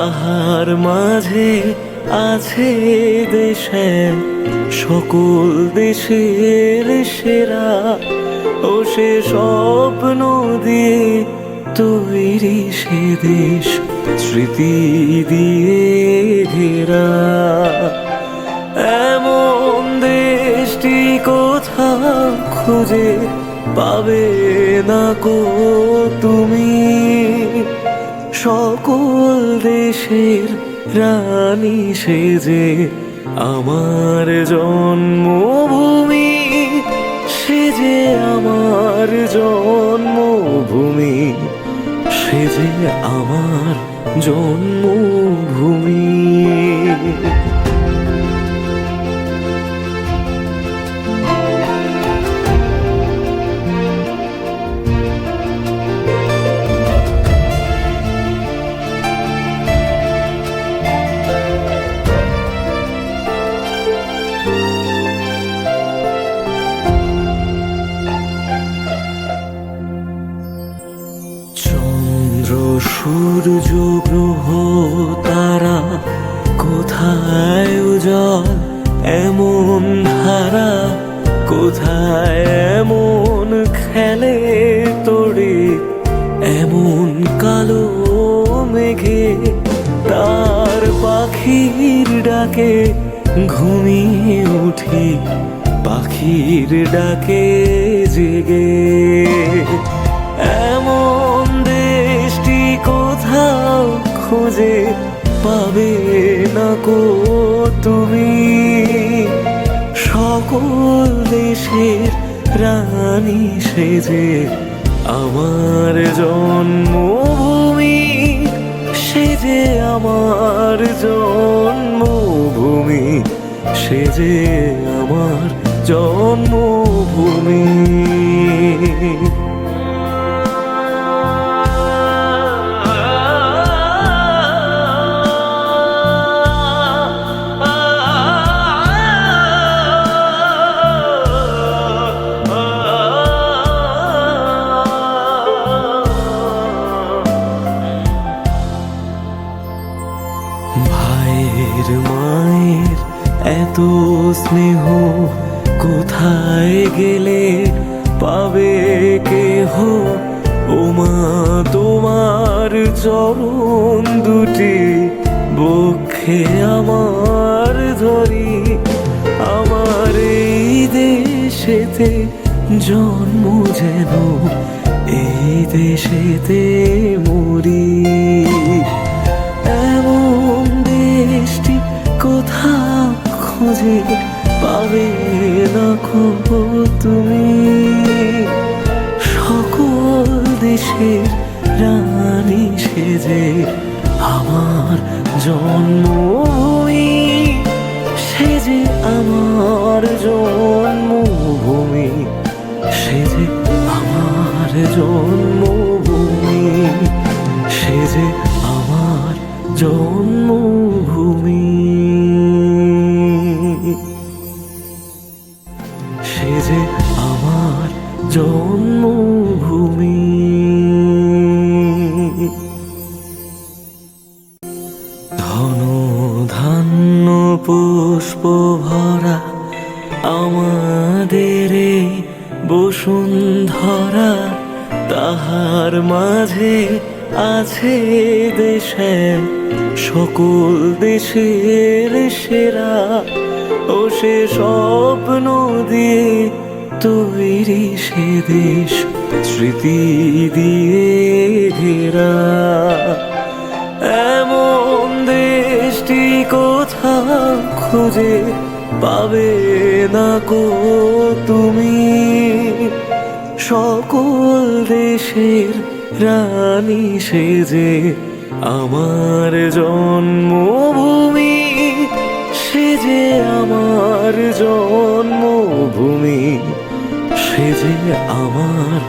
তাহার মাঝে আছে দেশে সকল দেশের সেরা। ও সে স্বপ্ন দিয়ে তৈরি সে দেশ স্মৃতি দিয়ে ঘেরা। এমন দেশটি কোথাও খুঁজে পাবে না কো তুমি। সকল দেশের রানী সেজে আমার জন্মভূমি, সেজে আমার জন্মভূমি, সেজে আমার জন্মভূমি। সূর্য গ্রহ তারা কোথায় উজ্জ্বল এমন ধারা, কোথায় এমন খেলে তোড়ে এমন কালো মেঘে। তার পাখির ডাকে ঘুমিয়ে উঠি, পাখির ডাকে জেগে। এমন দেশটি কোথাও খুঁজে পাবে না কো তুমি। সকল দেশের রানী সেজে আমার জন্মভূমি, সেজে আমার জন্মভূমি, সেজে আমার জন্মভূমি। ভাইয়ের মায়ের এত স্নেহ কোথায় গেলে পাবে কেহ। ও মা তোমার চরণ দুটি বক্ষে আমার ধরি। আমার এই দেশেতে জন্ম যেন এই দেশেতে মরি। এমন দেশটি কোথাও খুঁজে পাবে না কো তুমি। সকল দেশের রানী সেজে আমার জন্মভূমি, সেজে আমার জন্মভূমি, সেজে আমার জন্মভূমি, সেজে আমার জন্মভূমি, সেজে আমার জন্মভূমি। ধন ধান্য পুষ্প ভরা আমাদের বসুন্ধরা। তাহার মাঝে আছে দেশে সকল দেশের সেরা। ও সে স্বপ্ন দিয়ে তৈরি সে দেশ স্মৃতি দিয়ে ঘেরা। এমন দেশটি কোথাও খুঁজে পাবে না কো তুমি। সকল দেশের রানী সেজে আমার জন্মভূমি, সেজে আমার জন্মভূমি, সেজে আমার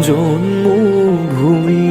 জন্মভূমি।